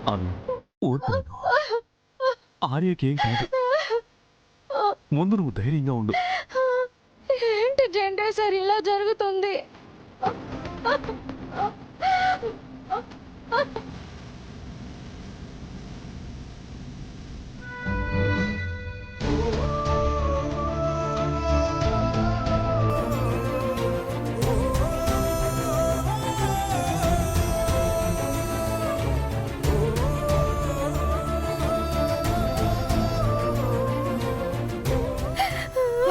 అను ఊరుకో అను. ఆర్యకేం కాదు. ముందు నువ్వు ధైర్యంగా ఉండు. ఏంటి జెండా సార్ ఇలా జరుగుతుంది?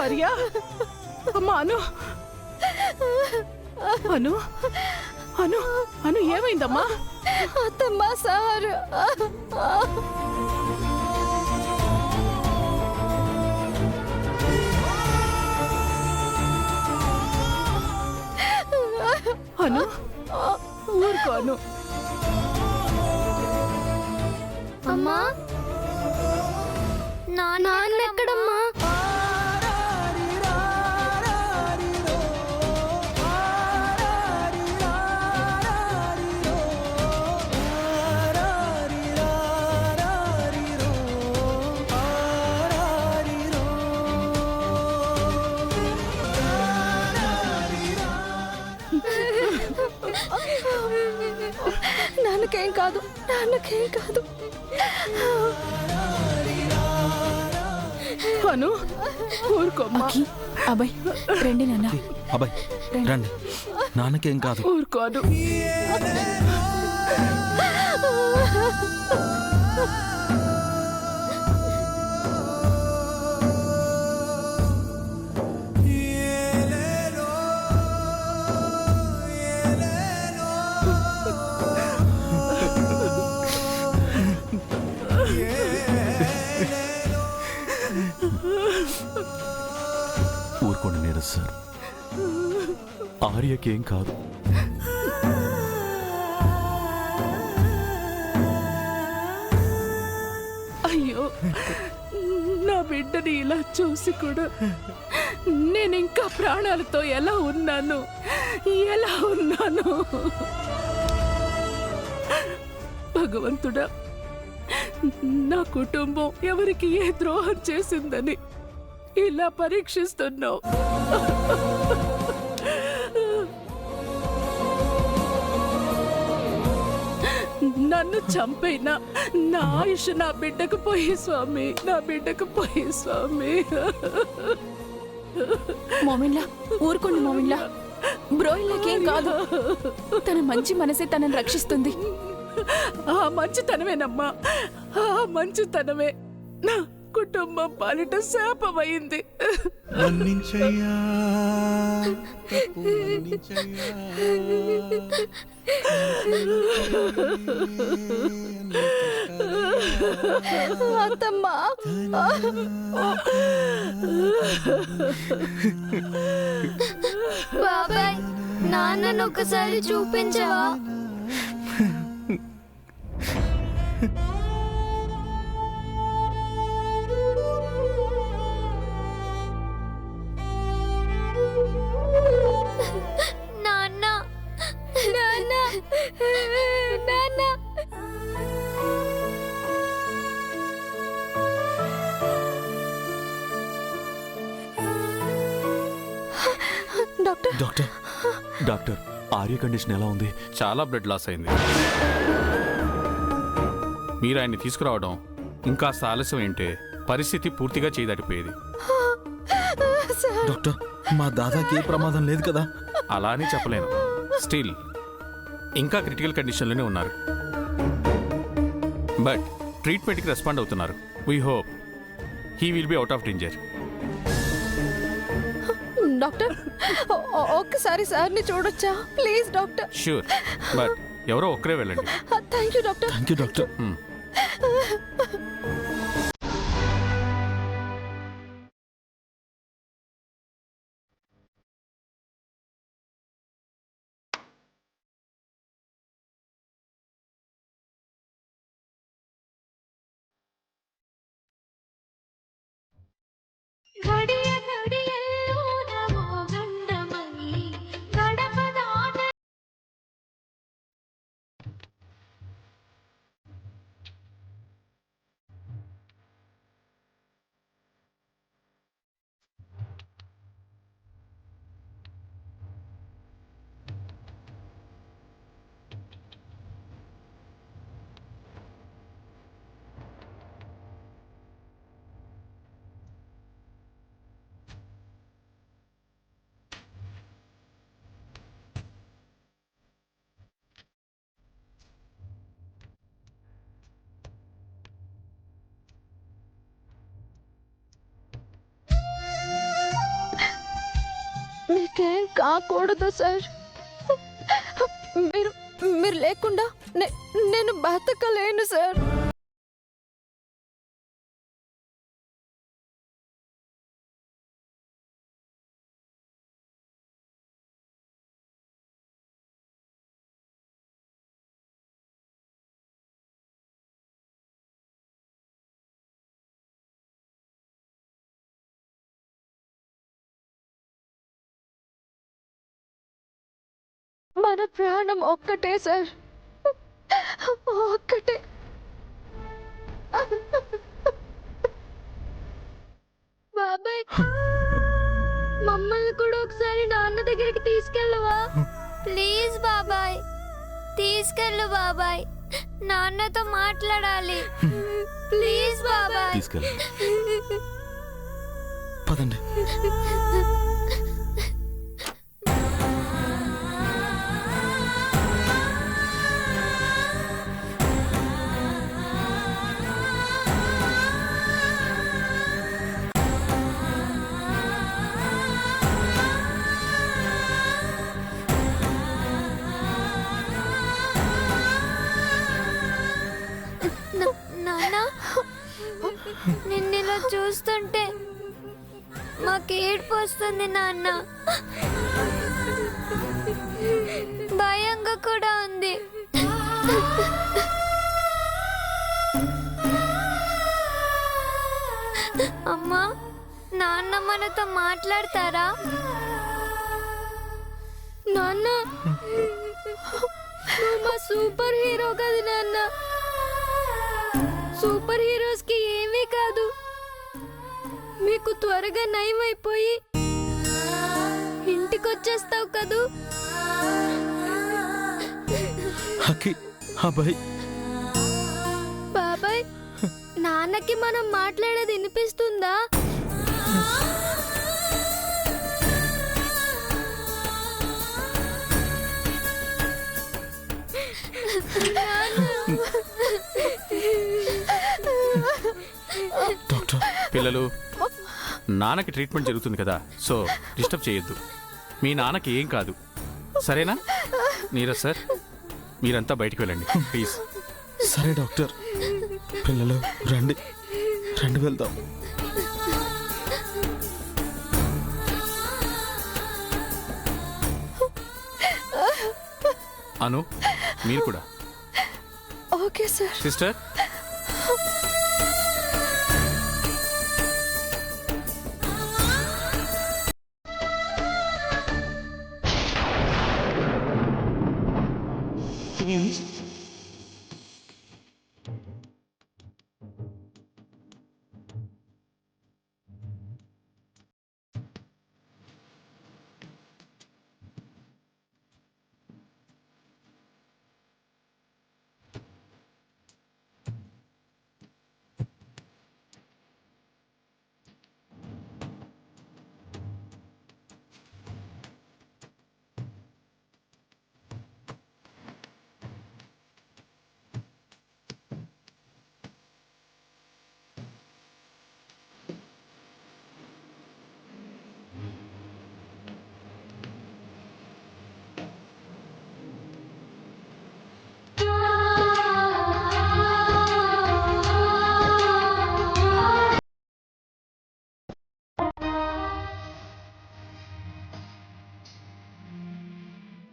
హరియా అమ్మా అను అను అను అను ఏమైందమ్మా? అత్తమ్మ సార్ అను ఊరుకో అను. అమ్మా నాన్న ఎక్కడమ్మా? నాన్నకేం కాదు, నాన్నకేం కాదు. అను ఊరుకోమ్మా. అబ్బాయి రండి నాన్న. అబ్బాయి రండి, నాన్నకేం కాదు. ఊరుకో అను. ఊరుకోండి నీరజ్ సార్. ఆర్యకేం కాదు. అయ్యో నా బిడ్డని ఇలా చూసి కూడా నేను ఇంకా ప్రాణాలతో ఎలా ఉన్నాను? భగవంతుడా, నా కుటుంబం ఎవరికి ఏ ద్రోహం చేసిందని ఇలా పరీక్షిస్తున్నావు. నన్ను చంపైనా నా ఆయుష్ నా బిడ్డకు పోయి స్వామి, నా బిడ్డకు పోయి స్వామి. మోమిన్లా ఊరుకోండి మోమిన్లా. బ్రోయిన్లకేం కాదు. తన మంచి మనసే తనని రక్షిస్తుంది. ఆ మంచితనమేనమ్మా, ఆ మంచితనమే నా కుటుంబం పాలిట శాపమైంది. అత్తమ్మ బాబాయ్, నాన్నను ఒకసారి చూపించవా? నాన్న నాన్న నాన్న. Doctor doctor doctor, Arya condition ఎలా ఉంది? చాలా బ్లడ్ లాస్ అయింది. మీరు ఆయన్ని తీసుకురావడం ఇంకా ఆలస్యం ఏంటే పరిస్థితి పూర్తిగా చేయదడిపోయేది. డాక్టర్, మా దాదాకి ఏ ప్రమాదం లేదు కదా? అలా అని చెప్పలేను. స్టిల్ ఇంకా క్రిటికల్ కండిషన్లోనే ఉన్నారు. బట్ ట్రీట్మెంట్కి రెస్పాండ్ అవుతున్నారు. We hope he will be out of danger. Doctor, ఒక్కసారి సార్ని చూడొచ్చా ప్లీజ్? డాక్టర్ ష్యూర్, బట్ ఎవరో ఒక్కరే వెళ్ళండి. Thank you doctor. Thank you doctor. మీకేం కాకూడదు సార్. మీరు మీరు లేకుండా నేను బతకలేను సార్. మన ప్రాణం ఒక్కటే సార్, ఒక్కటే. బాబాయ్, మమ్మల్ని కూడా ఒకసారి నాన్న దగ్గరికి తీసుకెళ్ళవా? ప్లీజ్ బాబాయ్, తీసుకెళ్ళు బాబాయ్, నాన్నతో మాట్లాడాలి. ప్లీజ్ బాబాయ్. తీసుకెళ్ళి పదండి. నాన్న, నిన్నిలా చూస్తుంటే మాకు ఏడుపు వస్తుంది నాన్న. భయంగా కూడా ఉంది. అమ్మా, నాన్న మనతో మాట్లాడతారా? నాన్న, నువ్వు మా సూపర్ హీరో కదా నాన్న. సూపర్ హీరోస్ కి ఏమీ కాదు. మీకు త్వరగా నయమైపోయి ఇంటికొచ్చేస్తావు కదూ. హకి అబ్బాయి, బాబాయ్, నాన్నకి మనం మాట్లాడేది వినిపిస్తుందా? డాక్టర్. పిల్లలు, నాన్నకి ట్రీట్మెంట్ జరుగుతుంది కదా, సో డిస్టర్బ్ చేయొద్దు. మీ నాన్నకి ఏం కాదు, సరేనా? నీరజ్ సార్, మీరంతా బయటికి వెళ్ళండి ప్లీజ్. సరే డాక్టర్. పిల్లలు రండి, రండి వెళ్దాం. అను, మీరు కూడా. Okay sir. సిస్టర్,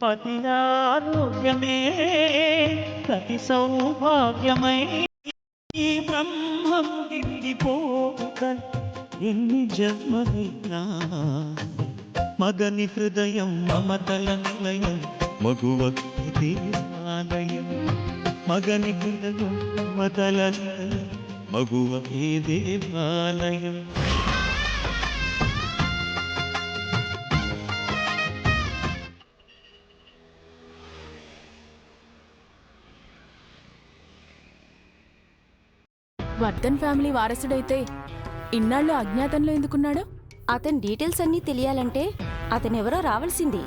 పతి ఆరోగ్యమే ప్రతి సౌభాగ్యమై ఈ బ్రహ్మం దిగిపోక ఎన్ని జన్మలైనా మగని హృదయం మమతల నిలయం మగువ దేవాలయం. మగని హృదయం మమతల నిలయం మగువ దేవాలయం. వర్ధన్ ఫ్యామిలీ వారసుడైతే ఇన్నాళ్ళు అజ్ఞాతంలో ఎందుకున్నాడు? అతని డీటెయిల్స్ అన్నీ తెలియాలంటే అతనెవరో రావాల్సింది.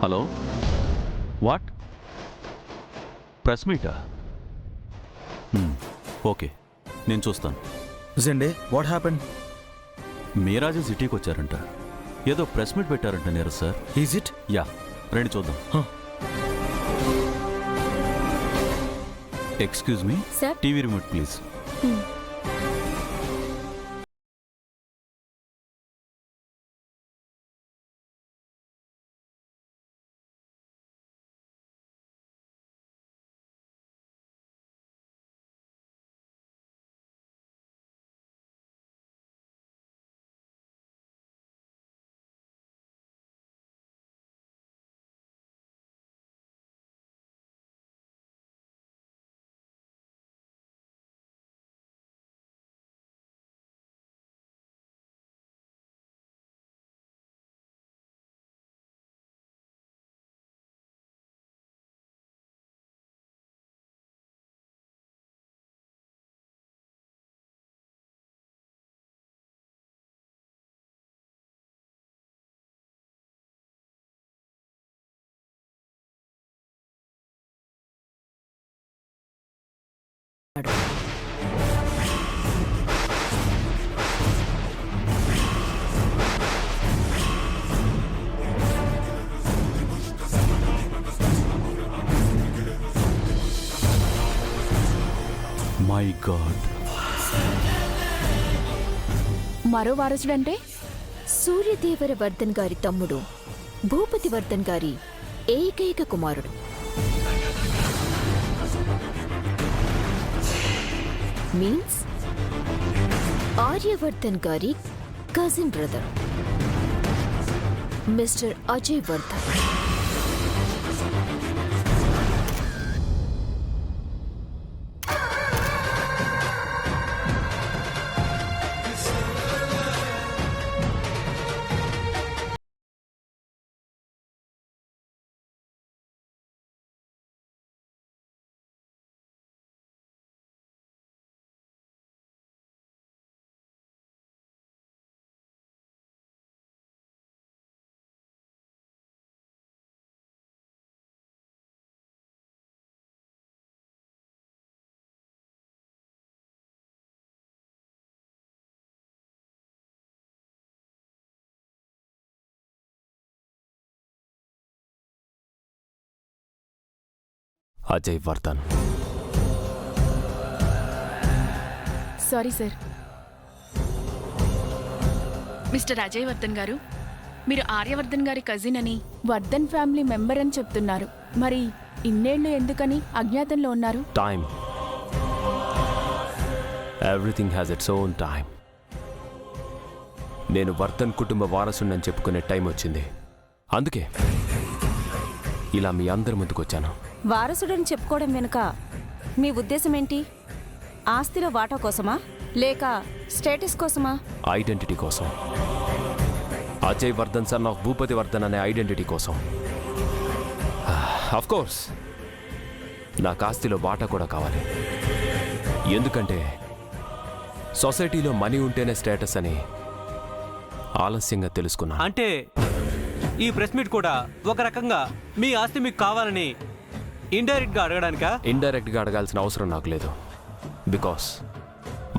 Hello what press meetha okay నేను చూస్తాను. జెండే వాట్ హ్యాపెన్? మీరాజు సిటీకి వచ్చారంట, ఏదో ప్రెస్ మీట్ పెట్టారంట Neeraj sir. Is it? Yeah రండి చూద్దాం. Excuse me sir TV remote please. My god, మరో వారసుడంటే సూర్యదేవర వర్ధన్ గారి తమ్ముడు భూపతి వర్ధన్ గారి ఏకైక కుమారుడు. మీన్స్ ఆర్యవర్ధన్ గారి cousin brother mister Ajay Vardhan. Ajay Vardhan. Sorry sir. Mister Ajay Vardhan గారు, మీరు ఆర్యవర్ధన్ గారి కజిన్ అని, వర్ధన్ ఫ్యామిలీ మెంబర్ అని చెప్తున్నారు. మరి ఇన్నేళ్లు ఎందుకని అజ్ఞాతంలో ఉన్నారు? Time, everything has its own time. నేను వర్ధన్ కుటుంబ వారసుని చెప్పుకునే టైం వచ్చింది. అందుకే ఇలా మీ అందరి ముందుకు వచ్చాను. వారసుడని చెప్పుకోవడం వెనుక మీ ఉద్దేశం ఏంటి? ఆస్తిలో వాటా కోసమా లేక స్టేటస్ కోసమా? ఐడెంటిటీ కోసం. అజయ్ వర్ధన్ సన్ ఆఫ్ భూపతి వర్ధన్ అనే ఐడెంటిటీ కోసం. ఆఫ్ కోర్స్ నాకు ఆస్తిలో వాటా కూడా కావాలి. ఎందుకంటే సొసైటీలో మనీ ఉంటేనే స్టేటస్ అని ఆలస్యంగా తెలుసుకున్నా. అంటే ఈ ప్రెస్ మీట్ కూడా ఒక రకంగా మీ ఆస్తి మీకు కావాలని ఇండైరెక్ట్గా అడగడానికా? ఇండైరెక్ట్గా అడగాల్సిన అవసరం నాకు లేదు. బికాస్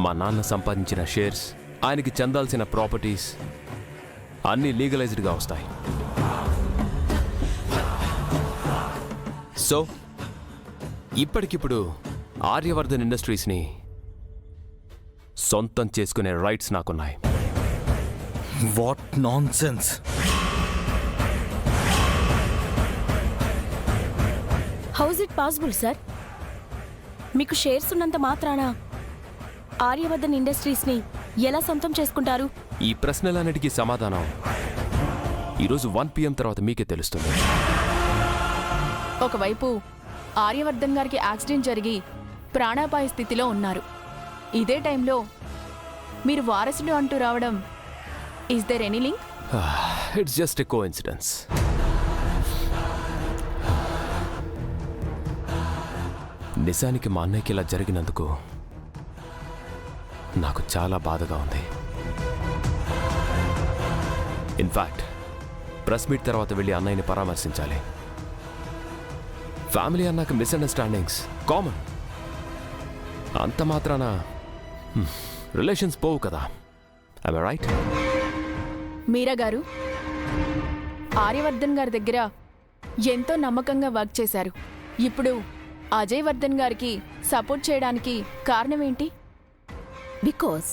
మా నాన్న సంపాదించిన షేర్స్, ఆయనకి చెందాల్సిన ప్రాపర్టీస్ అన్నీ లీగలైజ్డ్గా వస్తాయి. సో ఇప్పటికిప్పుడు ఆర్యవర్ధన్ ఇండస్ట్రీస్ని సొంతం చేసుకునే రైట్స్ నాకున్నాయి. What nonsense! How's it possible sir? మీకు షేర్స్ ఉన్నంత మాత్రాన ఆర్యవర్ధన్ ఇండస్ట్రీస్ని ఎలా సొంతం చేసుకుంటారు? ఈ ప్రశ్నలన్నిటికీ సమాధానం ఈరోజు 1 PM తర్వాత మీకే తెలుస్తుంది. ఒకవైపు ఆర్యవర్ధన్ గారికి యాక్సిడెంట్ జరిగి ప్రాణాపాయ స్థితిలో ఉన్నారు. ఇదే టైంలో మీరు వారసుడు అంటూ రావడం, is there any link? It's just a coincidence. నిజానికి మా అన్నయ్యకి ఇలా జరిగినందుకు నాకు చాలా బాధగా ఉంది. ఇన్ఫ్యాక్ట్ ప్రెస్ మీట్ తర్వాత వెళ్ళి అన్నయ్యని పరామర్శించాలి. ఫ్యామిలీ అన్నాక మిస్అండర్స్టాండింగ్స్ కామన్. అంత మాత్రాన రిలేషన్స్ పోవు కదా. I right? మీరా గారు, ఆర్యవర్ధన్ గారి దగ్గర ఎంతో నమ్మకంగా వర్క్ చేశారు. ఇప్పుడు అజయ్ వర్ధన్ గారికి సపోర్ట్ చేయడానికి కారణం ఏంటి? Because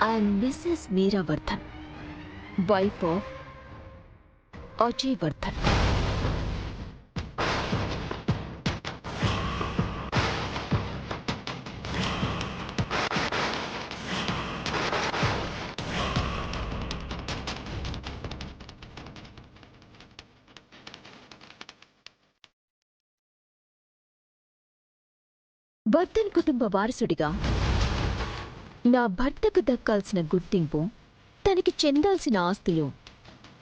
I'm Mrs Meera Vardhan, wife of Ajay Vardhan. Vardhan కుటుంబ వారసుడిగా నా భర్తకు దక్కాల్సిన గుర్తింపు, తనకి చెందాల్సిన ఆస్తులు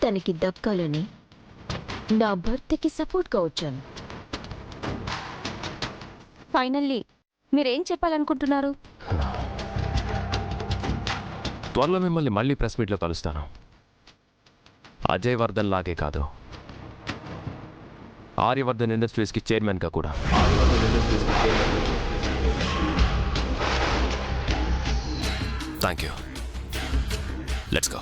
తనకి దక్కాలని నా భర్తకి సపోర్ట్గా వచ్చాను. ఫైనల్లీ మీరేం చెప్పాలనుకుంటున్నారు? త్వరలో మిమ్మల్ని మళ్ళీ ప్రెస్ మీట్లో కలుస్తాను. అజయ్ వర్ధన్ లాగే కాదు, ఆర్యవర్ధన్ ఇండస్ట్రీస్కి చైర్మన్గా కూడా. Thank you. Let's go.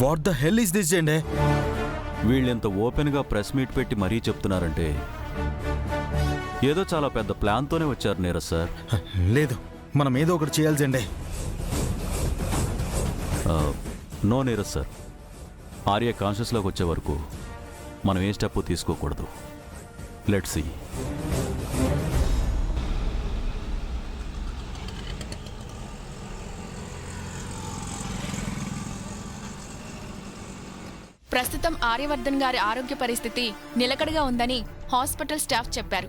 What the hell is this Jende? వీళ్ళెంత ఓపెన్గా ప్రెస్ మీట్ పెట్టి మరీ చెప్తున్నారంటే ఏదో చాలా పెద్ద ప్లాన్తోనే వచ్చారు నీరజ్ సార్. లేదు, మనం ఏదో ఒకటి చేయాలి జెండే. నో నీరజ్ సార్, ఆర్య కాన్షియస్లోకి వచ్చే వరకు మనం ఏ స్టెప్ తీసుకోకూడదు. Let's see. ప్రస్తుతం ఆర్యవర్ధన్ గారి ఆరోగ్య పరిస్థితి నిలకడగా ఉందని హాస్పిటల్ స్టాఫ్ చెప్పారు.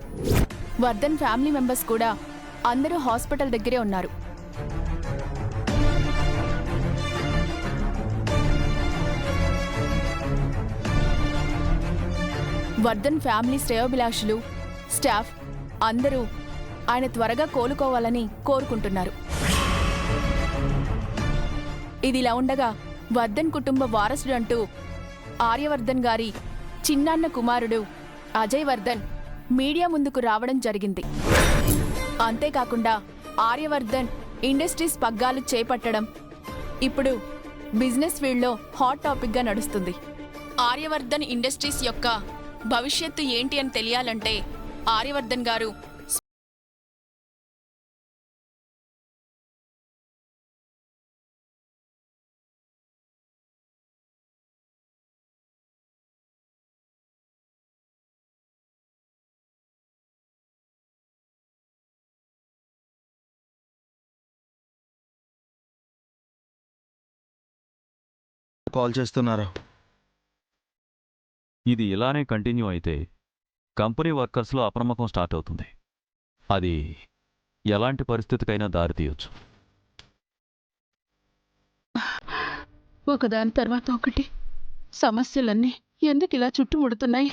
వర్ధన్ ఫ్యామిలీ మెంబర్స్ కూడా అందరూ హాస్పిటల్ దగ్గరే ఉన్నారు. వర్ధన్ ఫ్యామిలీ శ్రేయోభిలాషులు, స్టాఫ్ అందరూ ఆయన త్వరగా కోలుకోవాలని కోరుకుంటున్నారు. ఇదిలా ఉండగా వర్ధన్ కుటుంబ వారసుడు అంటూ ఆర్యవర్ధన్ గారి చిన్నాన్న కుమారుడు అజయ్ వర్ధన్ మీడియా ముందుకు రావడం జరిగింది. అంతేకాకుండా ఆర్యవర్ధన్ ఇండస్ట్రీస్ పగ్గాలు చేపట్టడం ఇప్పుడు బిజినెస్ ఫీల్డ్లో హాట్ టాపిక్గా నడుస్తుంది. ఆర్యవర్ధన్ ఇండస్ట్రీస్ యొక్క భవిష్యత్తు ఏంటి అని తెలియాలంటే ఆర్యవర్ధన్ గారు కాల్ చేస్తున్నారు. ఇది ఇలానే కంటిన్యూ అయితే కంపెనీ వర్కర్స్లో అప్రమత్తం స్టార్ట్ అవుతుంది. అది ఎలాంటి పరిస్థితికైనా దారితీయొచ్చు. ఒకదాని తర్వాత ఒకటి సమస్యలన్నీ ఎందుకు ఇలా చుట్టుముడుతున్నాయి?